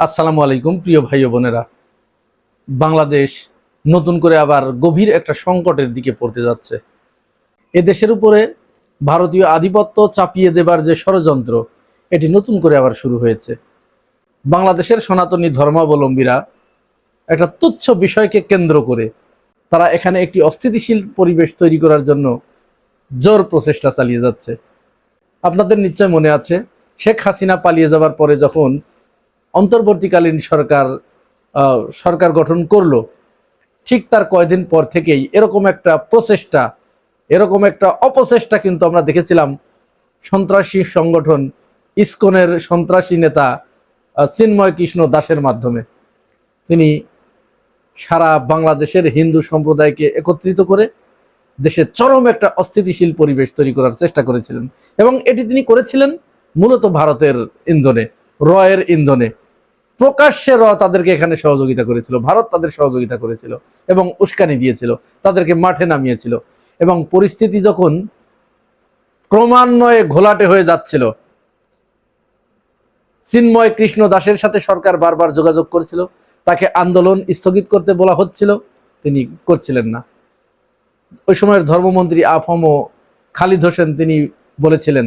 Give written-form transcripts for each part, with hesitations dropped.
আসসালামু আলাইকুম প্রিয় ভাই ও বোনেরা। বাংলাদেশ নতুন করে আবার গভীর একটা সংকটের দিকে পড়তে যাচ্ছে। এ দেশের উপরে ভারতীয় আধিপত্য চাপিয়ে দেবার যে ষড়যন্ত্র, এটি নতুন করে আবার শুরু হয়েছে। বাংলাদেশের সনাতনী ধর্মাবলম্বীরা একটা তুচ্ছ বিষয়কে কেন্দ্র করে তারা এখানে একটি অস্থিতিশীল পরিবেশ তৈরি করার জন্য জোর প্রচেষ্টা চালিয়ে যাচ্ছে। আপনাদের নিশ্চয় মনে আছে, শেখ হাসিনা পালিয়ে যাবার পরে যখন অন্তর্বর্তীকালীন সরকার গঠন করলো, ঠিক তার কয়েকদিন পর থেকেই এরকম একটা প্রচেষ্টা, এরকম একটা অপচেষ্টা কিন্তু আমরা দেখেছিলাম সন্ত্রাসী সংগঠন ইসকনের সন্ত্রাসী নেতা চিন্ময় কৃষ্ণ দাসের মাধ্যমে। তিনি সারা বাংলাদেশের হিন্দু সম্প্রদায়কে একত্রিত করে দেশে চরম একটা অস্থিতিশীল পরিবেশ তৈরি করার চেষ্টা করেছিলেন, এবং এটি তিনি করেছিলেন মূলত ভারতের ইন্ধনে, রয়ের ইন্ধনে। প্রকাশ্যে তাদেরকে এখানে সহযোগিতা করেছিল, ভারত তাদের সহযোগিতা করেছিল এবং উস্কানি দিয়েছিল, তাদেরকে মাঠে নামিয়েছিল। এবং পরিস্থিতি যখন ক্রমান্বয়ে ঘোলাটে হয়ে যাচ্ছিল, চিন্ময় কৃষ্ণ দাসের সাথে সরকার বারবার যোগাযোগ করেছিল, তাকে আন্দোলন স্থগিত করতে বলা হচ্ছিল, তিনি করছিলেন না। ওই সময়ের ধর্মমন্ত্রী আফম খালিদ হোসেন তিনি বলেছিলেন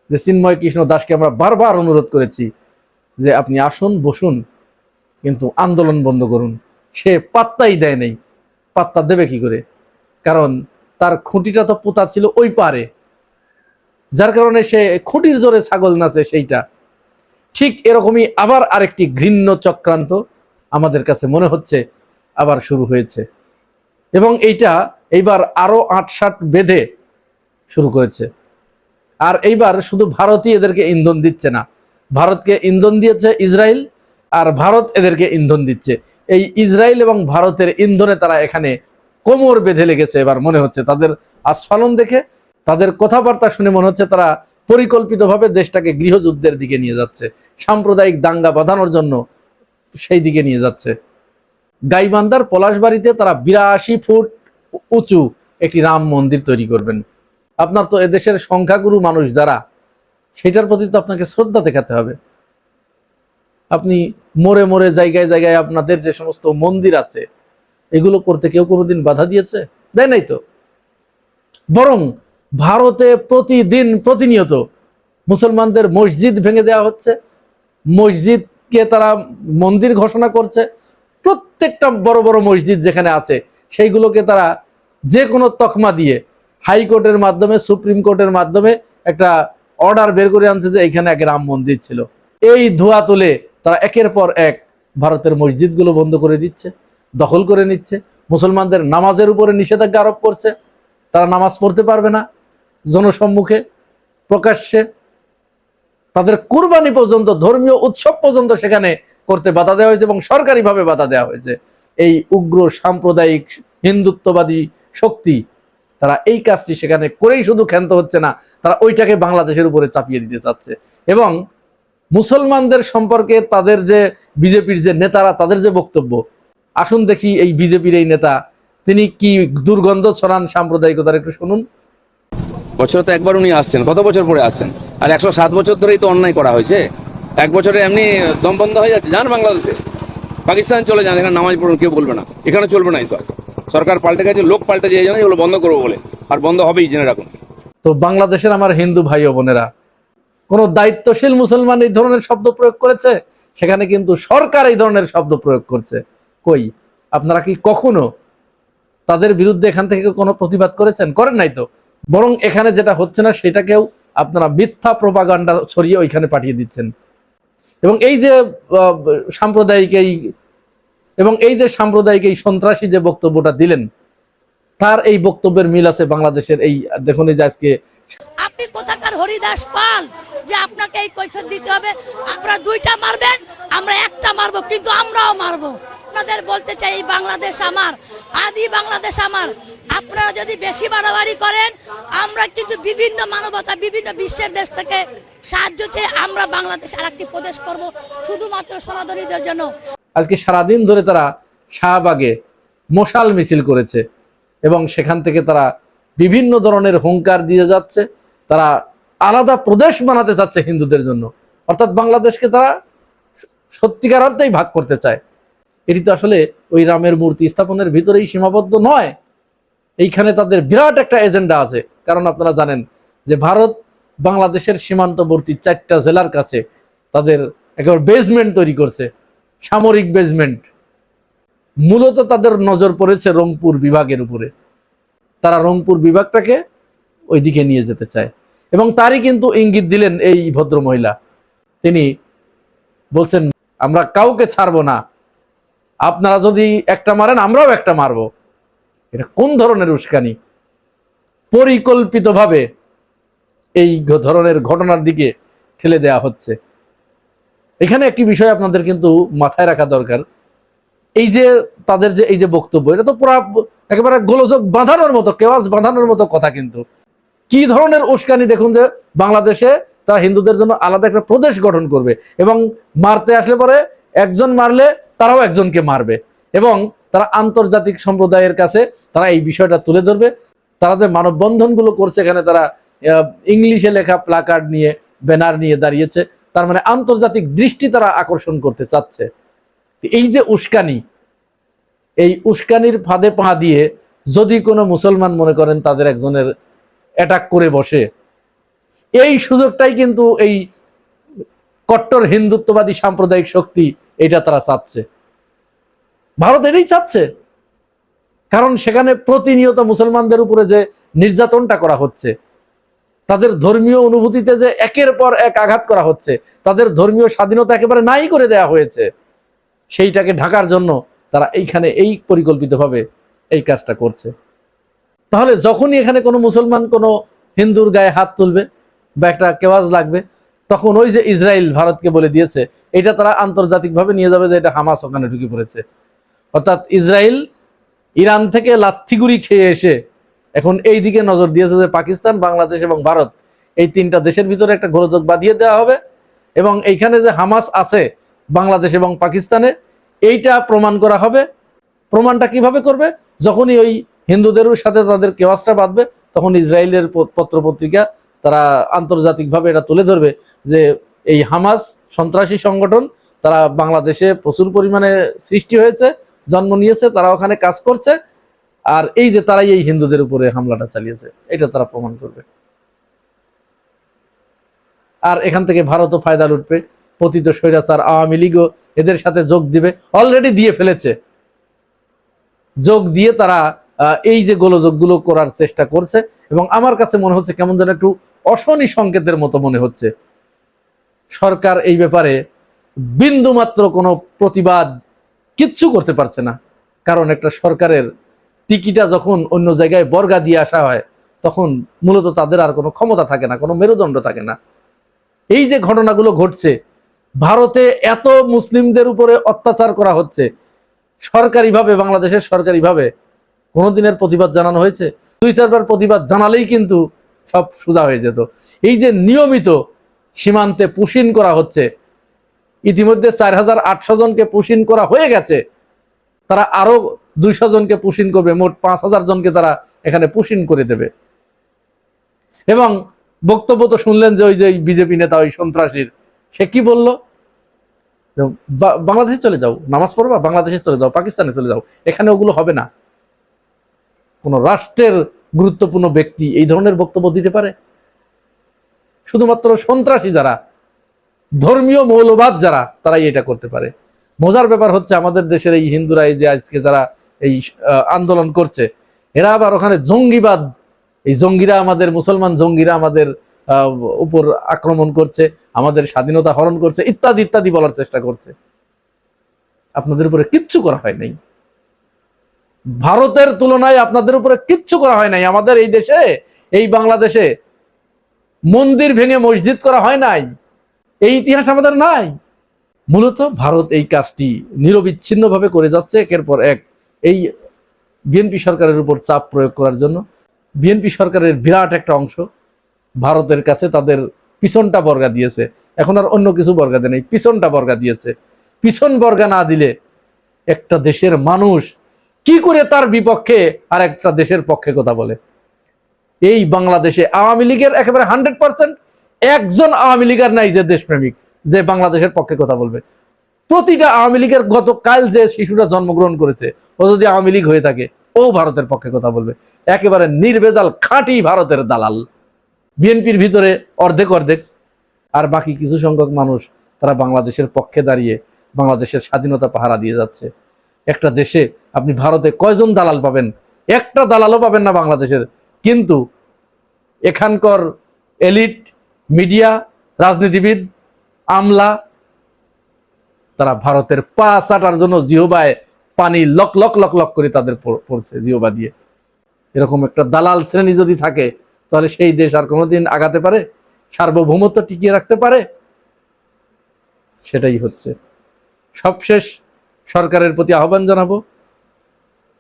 যে চিন্ময় কৃষ্ণ দাসকে আমরা বারবার অনুরোধ করেছি যে আপনি আসুন, বসুন, কিন্তু আন্দোলন বন্ধ করুন। সে পাত্তাই দেয় নেই। পাত্তা দেবে কি করে? কারণ তার খুঁটিটা তো পোতা ছিল ওই পারে, যার কারণে সে খুঁটির জোরে ছাগল নাচে। সেইটা ঠিক এরকমই আবার আরেকটি ঘৃণ্য চক্রান্ত আমাদের কাছে মনে হচ্ছে আবার শুরু হয়েছে, এবং এইবার আরো ৮-৭ বেঁধে শুরু করেছে। আর এইবার শুধু ভারতই এদেরকে ইন্ধন দিচ্ছে না, ভারতকে ইন্ধন দিয়েছে ইসরায়েল, আর ভারত এদেরকে ইন্ধন দিচ্ছে। এই ইসরায়েল এবং ভারতের ইন্ধনে তারা এখানে কোমর বেঁধে লেগেছে। এবার মনে হচ্ছে তাদের আস্ফালন দেখে, তাদের কথাবার্তা শুনে মনে হচ্ছে তারা পরিকল্পিতভাবে দেশটাকে গৃহযুদ্ধের দিকে নিয়ে যাচ্ছে, সাম্প্রদায়িক দাঙ্গা বাঁধানোর জন্য সেই দিকে নিয়ে যাচ্ছে। গাইবান্ধার পলাশবাড়িতে তারা ৮২ ফুট উঁচু একটি রাম মন্দির তৈরি করবেন। আপনার তো এদেশের সংখ্যাগুরু মানুষ যারা, সেটার প্রতি তো আপনাকে শ্রদ্ধা দেখাতে হবে। আপনি মোড়ে মোড়ে জায়গায় জায়গায় আপনাদের যে সমস্ত মন্দির আছে, এগুলো করতে কেউ কোনোদিন বাধা দিয়েছে? দেয় নাই তো। বরং ভারতে প্রতিদিন প্রতিনিয়ত মুসলমানদের মসজিদ ভেঙে দেওয়া হচ্ছে, মসজিদকে তারা মন্দির ঘোষণা করছে। প্রত্যেকটা বড় বড় মসজিদ যেখানে আছে সেইগুলোকে তারা যে কোনো তকমা দিয়ে হাইকোর্টের মাধ্যমে, সুপ্রিম কোর্টের মাধ্যমে একটা অর্ডার বের করে আনছে যে এখানে এক রাম মন্দির ছিল। এই ধোয়া তুলে তারা একের পর এক ভারতের মসজিদগুলো বন্ধ করে দিচ্ছে, দখল করে নিচ্ছে। মুসলমানদের নামাজের উপরে নিষেধাজ্ঞা আরোপ করছে, তারা নামাজ পড়তে পারবে না জনসম্মুখে, প্রকাশ্যে। তাদের কুরবানি পর্যন্ত, ধর্মীয় উৎসব পর্যন্ত সেখানে করতে বাধা দেওয়া হয়েছে এবং সরকারিভাবে বাধা দেওয়া হয়েছে। এই উগ্র সাম্প্রদায়িক হিন্দুত্ববাদী শক্তি তারা এই কাজটি সেখানে করেই শুধু ক্ষান্ত হচ্ছে না, তারা ওইটাকে বাংলাদেশের উপরে চাপিয়ে দিতে চাচ্ছে। এবং মুসলমানদের সম্পর্কে তাদের যে বিজেপির যে নেতারা, তাদের যে বক্তব্য, আসুন দেখি এই বিজেপির এই নেতা তিনি কি দুর্গন্ধ ছড়ান সাম্প্রদায়িকতার, একটু শুনুন। বছরে তো একবার উনি আসছেন, কত বছর পরে আসছেন? আর ১০৭ বছর ধরেই তো অন্যায় করা হয়েছে। এক বছরে এমনি দম বন্ধ হয়ে যাচ্ছে। যান বাংলাদেশে, পাকিস্তান চলে যান, এখানে নামাজ পড়ুন, কেউ বলবে না। এখানে চলবে না এইসব। সরকার পাল্টে গেছে, লোক পাল্টে যায়, জানে এগুলো বন্ধ করবো বলে, আর বন্ধ হবেই, জেনে রাখুন। তো বাংলাদেশের আমার হিন্দু ভাই ও বোনেরা, কোন দায়িত্বশীল মুসলমান এই ধরনের শব্দ প্রয়োগ করেছে? সেখানে কিন্তু সরকার এই ধরনের শব্দ প্রয়োগ করছে। কই, আপনারা কি কখনো তাদের বিরুদ্ধে এখান থেকে কোনো প্রতিবাদ করেছেন? করেন নাই তো। বরং এখানে যেটা হচ্ছে না সেটাকেও আপনারা মিথ্যা প্রোপাগান্ডা ছড়িয়ে ওইখানে পাঠিয়ে দিচ্ছেন। এবং এই যে সাম্প্রদায়িক এই সন্ত্রাসী যে বক্তব্যটা দিলেন, তার এই বক্তব্যের মিল আছে বাংলাদেশের। এই দেখুন, এই যে আজকে আপনি কোথাকার হরিদাস পাল যে আপনাকে এই কৈফিয়ত দিতে হবে? আপনারা দুইটা মারবেন, আমরা একটা মারবো, কিন্তু আমরাও মারবো। আপনাদের বলতে চাই, এই বাংলাদেশ আমার, আদি বাংলাদেশ আমার। আপনারা যদি বেশি বাড়াবাড়ি করেন, আমরা কিন্তু বিভিন্ন মানবতা, বিভিন্ন বিশ্বের দেশ থেকে সাহায্য চেয়ে আমরা বাংলাদেশ আর একটি প্রদেশ করবো, শুধুমাত্র সনাতনীদের জন্য। আজকে সারাদিন ধরে তারা শাহবাগে মশাল মিছিল করেছে এবং সেখান থেকে তারা বিভিন্ন ধরনের হুঙ্কার দিয়ে যাচ্ছে। তারা আলাদা প্রদেশ বানাতে চাচ্ছে হিন্দুদের জন্য, অর্থাৎ বাংলাদেশকে তারা সত্যিকার অর্থেই ভাগ করতে চায়। এটি তো আসলে ওই রামের মূর্তি স্থাপনের ভিতরেই সীমাবদ্ধ নয়, এইখানে তাদের বিরাট একটা এজেন্ডা আছে। কারণ আপনারা জানেন যে ভারত বাংলাদেশের সীমান্তবর্তী 4টা জেলার কাছে তাদের একেবারে বেসমেন্ট তৈরি করছে, সামরিক বেসমেন্ট। মূলত তাদের নজর পড়েছে রংপুর বিভাগের উপরে, তারা রংপুর বিভাগটাকে ওইদিকে নিয়ে যেতে চায়। এবং তারই কিন্তু ইঙ্গিত দিলেন এই ভদ্র মহিলা। তিনি বলছেন আমরা কাউকে ছাড়বো না, আপনারা যদি একটা মারেন আমরাও একটা মারবো। এটা কোন ধরনের উস্কানি? পরিকল্পিতভাবে এই ধরনের ঘটনার দিকে ঠেলে দেয়া হচ্ছে। এখানে একটি বিষয় আপনাদের কিন্তু মাথায় রাখা দরকার, এই যে তাদের যে এই যে বক্তব্য, এটা তো পুরো একেবারে গোলযোগ বাঁধানোর মতো, কেওয়াজ বাঁধানোর মতো কথা। কিন্তু কি ধরনের উস্কানি দেখুন, যে বাংলাদেশে তারা হিন্দুদের জন্য আলাদা একটা প্রদেশ গঠন করবে এবং মারতে আসলে পরে একজন মারলে তারাও একজনকে মারবে, এবং তারা আন্তর্জাতিক সম্প্রদায়ের কাছে তারা এই বিষয়টা তুলে ধরবে। তারা যে মানববন্ধনগুলো করছে, এখানে তারা ইংলিশে লেখা প্লাকার্ড নিয়ে, ব্যানার নিয়ে দাঁড়িয়েছে, তার মানে আন্তর্জাতিক দৃষ্টি তারা আকর্ষণ করতে চাচ্ছে। এই যে উস্কানি, এই উস্কানির ফাঁদে পা দিয়ে যদি কোনো মুসলমান মনে করেন তাদের একজনের অ্যাটাক করে বসে, এই সুযোগটাই কিন্তু এই কট্টর হিন্দুত্ববাদী সাম্প্রদায়িক শক্তি এটা তারা চাচ্ছে। ভারত এটাই চাচ্ছে, কারণ সেখানে প্রতিনিয়ত মুসলমানদের উপরে যে নির্যাতনটা করা হচ্ছে, তাদের ধর্মীয় অনুভূতিতে যে একের পর এক আঘাত করা হচ্ছে, তাদের ধর্মীয় স্বাধীনতা একেবারে নাই করে দেয়া হয়েছে, সেইটাকে ঢাকার জন্য তারা এইখানে এই পরিকল্পিতভাবে এই কাজটা করছে। তাহলে যখনই এখানে কোনো মুসলমান কোনো হিন্দুর গায়ে হাত তুলবে বা একটা কেওয়াজ লাগবে, তখন ওই যে ইসরায়েল ভারতকে বলে দিয়েছে, এটা তারা আন্তর্জাতিকভাবে নিয়ে যাবে যে এটা হামাস ওখানে ঢুকে পড়েছে। অর্থাৎ ইসরায়েল ইরান থেকে লাথিগুড়ি খেয়ে এসে এখন এই দিকে নজর দিয়েছে যে পাকিস্তান, বাংলাদেশ এবং ভারত, এই 3টা দেশের ভিতরে একটা গোলযোগ বাঁধিয়ে দেওয়া হবে, এবং এইখানে যে হামাস আছে বাংলাদেশ এবং পাকিস্তানে, এইটা প্রমাণ করা হবে। প্রমাণটা কিভাবে করবে? যখনই ওই হিন্দুদের সাথে তাদের কেওয়াজটা বাঁধবে, তখন ইসরায়েলের পত্রপত্রিকা তারা আন্তর্জাতিকভাবে এটা তুলে ধরবে যে এই হামাস সন্ত্রাসী সংগঠন, তারা বাংলাদেশে প্রচুর পরিমাণে সৃষ্টি হয়েছে, জন্ম নিয়েছে, তারা ওখানে কাজ করছে, আর এই যে তারাই এই হিন্দুদের উপরে হামলাটা চালিয়েছে, এটা তারা প্রমাণ করবে। আর এখান থেকে ভারতও ফায়দা লুটবে, পতিত স্বৈরাচার আওয়ামী লীগও এদের সাথে যোগ দিবে, অলরেডি দিয়ে ফেলেছে। যোগ দিয়ে তারা এই যে গোলযোগগুলো করার চেষ্টা করছে, এবং আমার কাছে মনে হচ্ছে কেমন যেন একটু অশনি সংকেতের মতো মনে হচ্ছে। সরকার এই ব্যাপারে বিন্দুমাত্র কোনো প্রতিবাদ কিচ্ছু করতে পারছে না, কারণ একটা সরকারের টিকিটা যখন অন্য জায়গায় বর্গা দিয়ে আসা হয়, তখন মূলত তাদের আর কোনো ক্ষমতা থাকে না, কোনো মেরুদণ্ড থাকে না। এই যে ঘটনাগুলো ঘটছে, ভারতে এত মুসলিমদের উপরে অত্যাচার করা হচ্ছে, সরকারিভাবে, বাংলাদেশের সরকারিভাবে কোনোদিনের প্রতিবাদ জানানো হয়েছে? 2-4 বার প্রতিবাদ জানালেই কিন্তু সব সোজা হয়ে যেত। এই যে নিয়মিত সীমান্তে পুশিন করা হচ্ছে, ইতিমধ্যে 4800 জনকে পুশিন করা হয়ে গেছে, তারা আরো 200 জনকে পুশিন করবে, মোট 5000 জনকে তারা এখানে পুশিন করে দেবে। এবং বক্তব্য তো শুনলেন যে ওই যে বিজেপি নেতা, ওই সন্ত্রাসীর, সে কি বলল? বাংলাদেশে চলে যাও, নামাজ পড়বা, বাংলাদেশে চলে যাও, পাকিস্তানে চলে যাও, এখানে ওগুলো হবে না। কোন রাষ্ট্রের গুরুত্বপূর্ণ ব্যক্তি এই ধরনের বক্তব্য দিতে পারে? শুধুমাত্র সন্ত্রাসী যারা, ধর্মীয় মৌলবাদ যারা, তারাই এটা করতে পারে। মজার ব্যাপার হচ্ছে, আমাদের দেশের এই হিন্দুরা, এই যে আজকে যারা এই আন্দোলন করছে, এরা আবার ওখানে জঙ্গিবাদ, এই জঙ্গিরা আমাদের, মুসলমান জঙ্গিরা আমাদের উপর আক্রমণ করছে, আমাদের স্বাধীনতা হরণ করছে, ইত্যাদি ইত্যাদি বলার চেষ্টা করছে। আপনাদের উপরে কিচ্ছু করা হয় নাই, ভারতের তুলনায় আপনাদের উপরে কিচ্ছু করা হয় নাই। আমাদের এই দেশে, এই বাংলাদেশে মন্দির ভেঙে মসজিদ করা হয় নাই, এই ইতিহাস আমাদের নাই। মূলত ভারত এই কাজটি নিরবিচ্ছিন্নভাবে করে যাচ্ছে, একের পর এক, এই বিএনপি সরকারের উপর চাপ প্রয়োগ করার জন্য। বিএনপি সরকারের বিরাট একটা অংশ ভারতের কাছে তাদের পিছনটা বর্গা দিয়েছে, এখন আর অন্য কিছু বর্গা দেয় নাই, পিছনটা বর্গা দিয়েছে। পিছন বর্গা না দিলে একটা দেশের মানুষ কি করে তার বিপক্ষে আর একটা দেশের পক্ষে কথা বলে? এই বাংলাদেশে আওয়ামী লীগের একেবারে 100% একজন আওয়ামী লীগের নাই যে দেশপ্রেমিক, যে বাংলাদেশের পক্ষে কথা বলবে। প্রতিটা আওয়ামী লীগের গতকাল যে শিশুরা জন্মগ্রহণ করেছে ও যদি আওয়ামী লীগ হয়ে থাকে ও ভারতের পক্ষে কথা বলবে। একেবারে নির্ভেজাল খাঁটি ভারতের দালাল। বিএনপির ভিতরে অর্ধেক অর্ধেক, আর বাকি কিছু সংখ্যক মানুষ তারা বাংলাদেশের পক্ষে দাঁড়িয়ে বাংলাদেশের স্বাধীনতা পাহারা দিয়ে যাচ্ছে। একটা দেশে আপনি ভারতে কয়জন দালাল পাবেন? একটা দালালও পাবেন না বাংলাদেশের। কিন্তু এখানকার এলিট, মিডিয়া, রাজনীতিবিদ, আমলা তারা ভারতের পা চাটার জন্য জিহবায় পানি লক লক লক লক করে তাদের পড়ছে জিহবা দিয়ে। এরকম একটা দালাল শ্রেণী যদি থাকে তাহলে সেই দেশ আর কোনোদিন আগাতে পারে? সার্বভৌমত্ব টিকিয়ে রাখতে পারে? সেটাই হচ্ছে। সবশেষ সরকারের প্রতি আহ্বান জানাবো,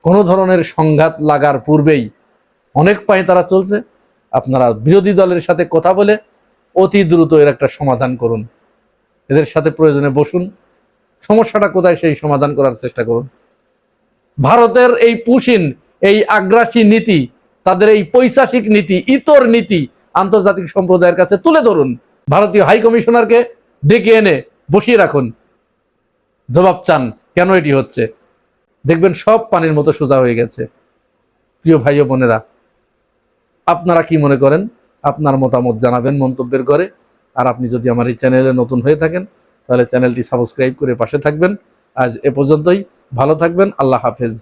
কোনো ধরনের সংঘাত লাগার পূর্বেই অনেক পায়ে তারা চলছে, আপনারা বিরোধী দলের সাথে কথা বলে অতি দ্রুত এর একটা সমাধান করুন। এদের সাথে প্রয়োজনে বসুন, সমস্যাটা কোথায় সেই সমাধান করার চেষ্টা করুন। ভারতের এই পুশিন, এই আগ্রাসী নীতি, তাদের এই পৈশাসিক নীতি, ইতর নীতি আন্তর্জাতিক সম্প্রদায়ের কাছে তুলে ধরুন। ভারতীয় হাই কমিশনারকে ডেকে এনে বসিয়ে রাখুন, জবাব চান কেন এটি হচ্ছে। দেখবেন সব পানির মতো সোজা হয়ে গেছে। প্রিয় ভাই ও বোনেরা, আপনারা কি মনে করেন? আপনার মতামত জানাবেন মন্তব্যের ঘরে। আর আপনি যদি আমার এই চ্যানেলে নতুন হয়ে থাকেন তাহলে চ্যানেলটি সাবস্ক্রাইব করে পাশে থাকবেন। আজ এ পর্যন্তই, ভালো থাকবেন, আল্লাহ হাফেজ।